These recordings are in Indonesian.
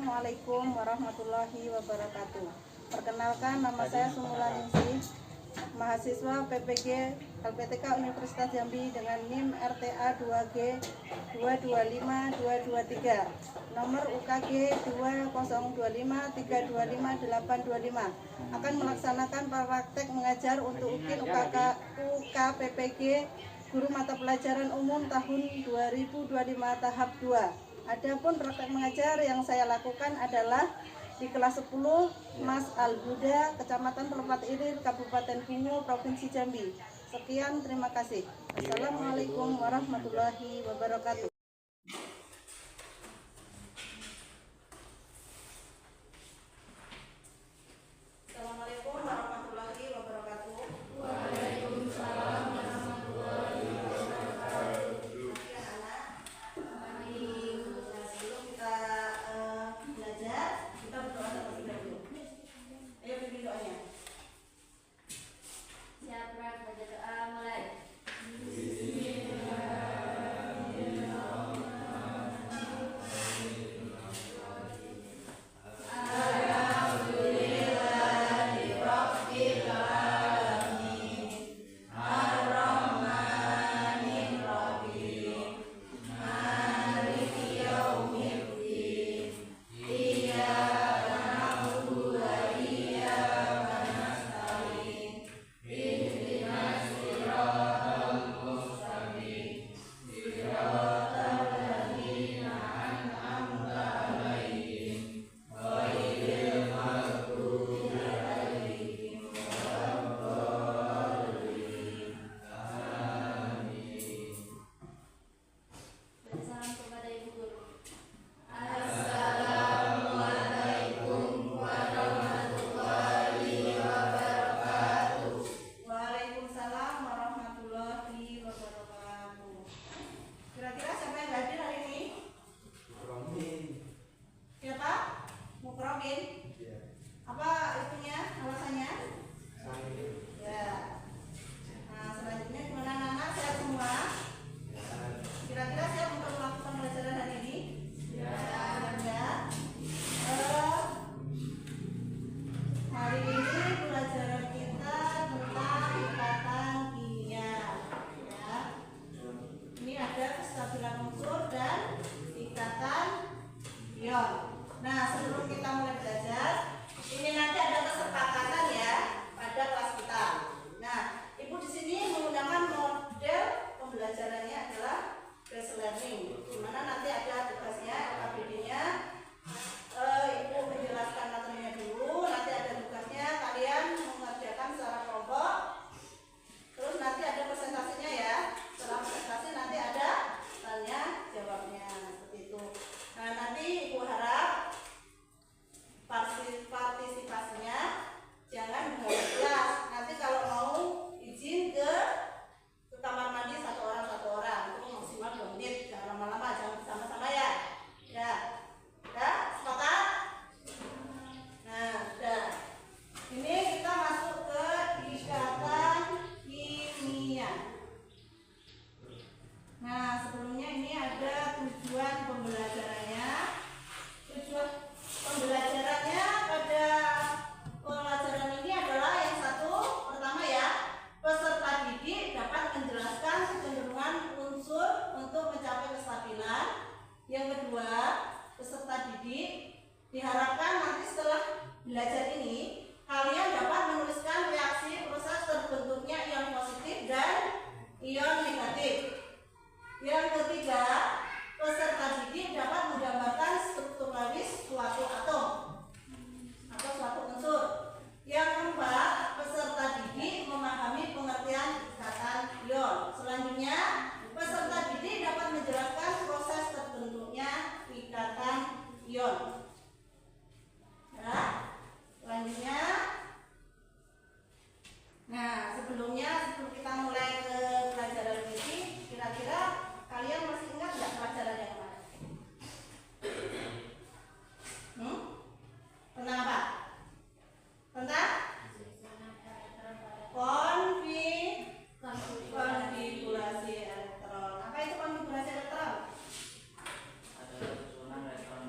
Assalamualaikum warahmatullahi wabarakatuh. Perkenalkan, nama saya Sumulaningsih, mahasiswa PPG LPTK Universitas Jambi dengan NIM RTA 2G 225223, nomor UKG 2025325825825, akan melaksanakan praktek mengajar untuk UKIN UKPPG Guru Mata Pelajaran Umum tahun 2025 tahap 2. Adapun praktek mengajar yang saya lakukan adalah di kelas 10 Mas Al-Huda, Kecamatan Pelopat Ilir, Kabupaten Bungo, Provinsi Jambi. Sekian, terima kasih. Assalamualaikum warahmatullahi wabarakatuh. Assalamualaikum warahmatullahi wabarakatuh. Waalaikumsalam warahmatullahi wabarakatuh. Sebelum kita belajar, kita berdoa terlebih dahulu. Ayo bimbing doanya. Siapa baca doa mulai? Salam kepada Ibu Guru. Assalamualaikum warahmatullahi wabarakatuh. Waalaikumsalam warahmatullahi wabarakatuh. Kira-kira siapa yang hadir hari ini? Siapa? Mukromin. Apa itunya? Alasannya? Ya. Nah, selanjutnya gimana anak-anak? Sehat semua? Kira-kira siap untuk melakukan pelajaran hari ini? Ya. Hari ini pelajaran kita tentang ikatan kimia. Ya. Ini ada kestabilan unsur dan ikatan ion. Nah, sebelum kita mulai belajar, ini nanti ada kesepakatan ya pada kelas kita. Nah, Ibu di sini menggunakan model pembelajarannya adalah base learning, di mana nanti ada tugasnya LKPD-nya. Ibu menjelaskan materinya dulu, nanti ada tugasnya, kalian mengerjakan secara kelompok. Terus nanti ada presentasinya ya. Setelah presentasi nanti ada tanya jawabnya seperti itu. Nah, nanti Ibu harap partisipasinya jangan di dalam kelas. Nanti kalau mau izin ke kamar mandi satu orang itu maksimal 2 menit, jangan lama-lama, jangan bersama-sama ya. Ya, udah sepakat? Nah, udah. Ini kita masuk ke ikatan kimia. Nah, sebelumnya ini ada tujuan pembelajarannya. Tujuan pembelajarannya pada pelajaran ini adalah yang satu, pertama ya, peserta didik dapat menjelaskan kecenderungan unsur untuk mencapai kestabilan. Yang kedua, peserta didik diharapkan nanti setelah belajar ini kalian dapat menuliskan reaksi proses terbentuknya ion positif dan ion negatif. Yang ketiga, peserta didik dapat menggambarkan strukturalis suatu atom atau suatu unsur. Yang keempat, peserta didik memahami pengertian ikatan ion. Selanjutnya, peserta didik dapat menjelaskan proses terbentuknya ikatan ion. Nah, selanjutnya, sebelum kita mulai ke pelajaran ini, kira-kira kalian masih ingat nggak pelajaran yang mana? Tentang apa? Tentang konfigurasi elektron. Apa itu konfigurasi elektron? Ada susunan elektron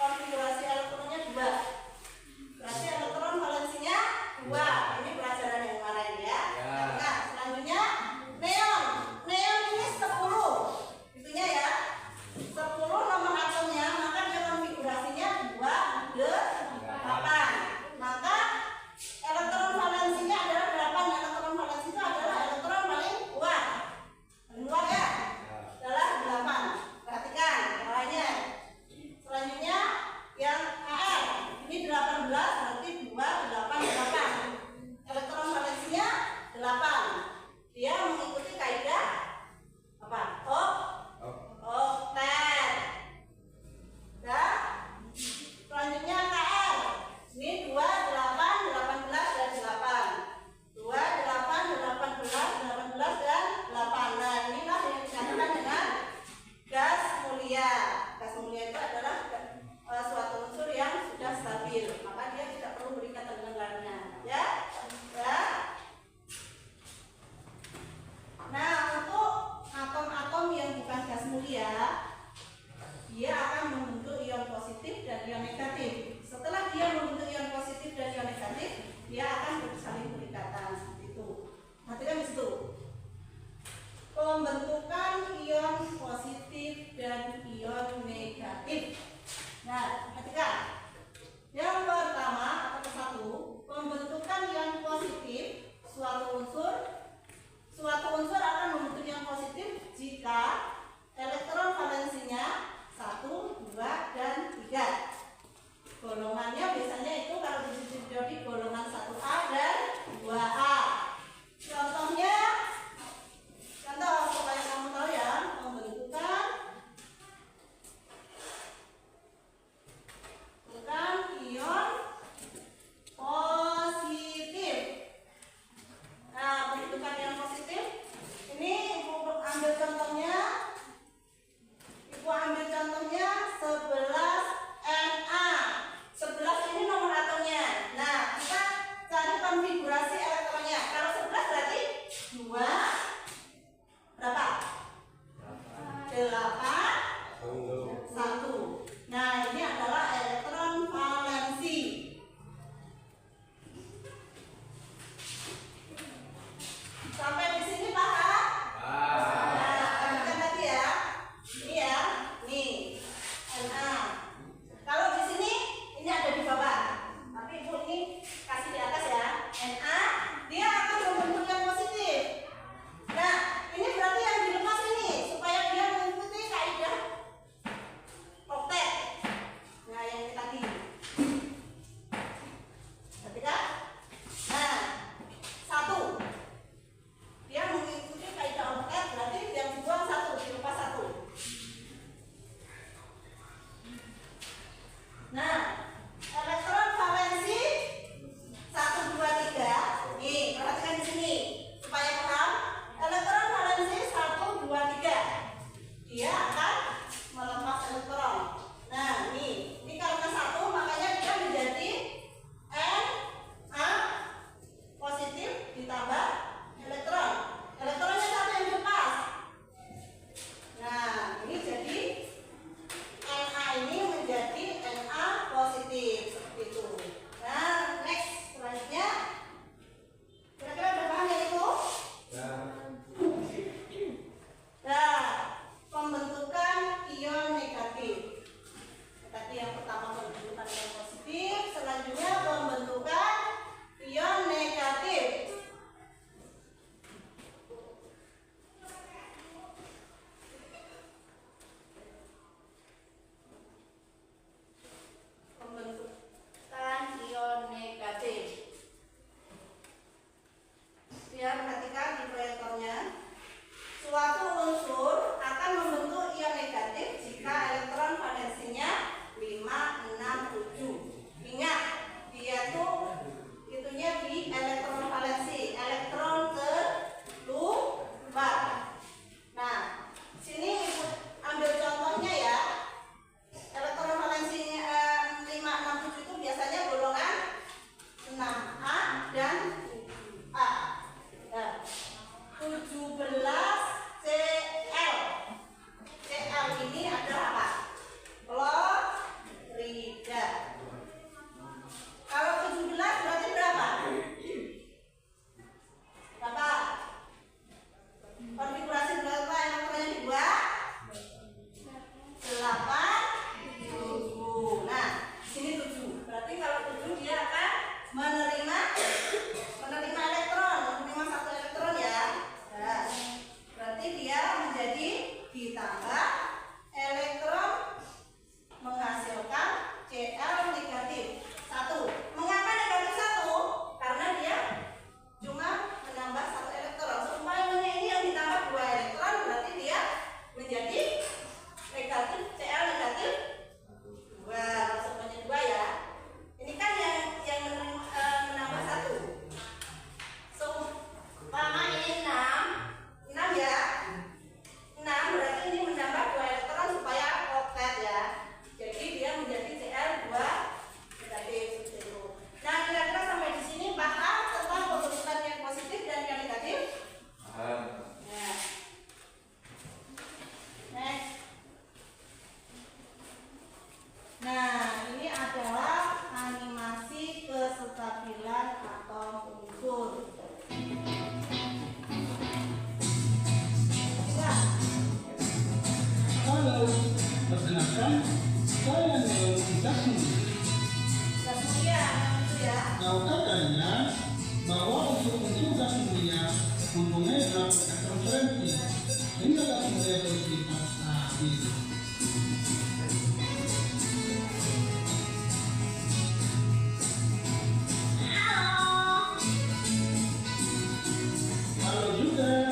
konfigurasi elektronnya 2. Berarti elektron valensinya 2. Ini pelajaran yang kemarin ya. Nah, selanjutnya neon. Neon ini 10. Itunya ya. 10 nomor atomnya, maka dia konfigurasinya 2D8. Maka elektron valensinya adalah 8. Elektron valensi itu adalah elektron paling kuat. Paling kuat ya. Adalah 8. Perhatikan polanya. Selanjutnya yang AR. Ini 18 berarti 2, 8, 8. Elektron valensinya 8. Dia mengikuti kaidah apa? Oktet. Ya. Selanjutnya KR. Ini 2, 8, 18 dan 8. 2, 8, 18, 18 dan 8. Nah, inilah yang dikatakan dengan gas mulia. Gas mulia itu adalah suatu unsur yang sudah stabil, maka dia tidak perlu berikatan dengan lainnya. Ya. Ya. Nah, untuk atom-atom yang bukan gas mulia, dia akan membentuk ion positif dan ion negatif. Setelah dia membentuk ion positif dan ion negatif, dia akan saling berikatan seperti itu. Perhatikan di situ. Pembentukan ion positif dan ion negatif. Nah, perhatikan. Yang pertama atau ke-1, pembentukan ion positif suatu unsur akan membentuk ion positif jika elektron valensinya 1, 2, dan 3. Golongannya biasanya itu kalau di periode golongan 1A dan 2A. Contoh supaya kamu tahu ya, pembentukan dan saya gas mulia. Gas mulia itu ya. Nah, katanya bahwa untuk gas mulia mempunyai berapa elektron free sehingga gas mulia bersifat stabil. Halo juga.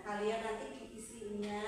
Kalian nanti diisinya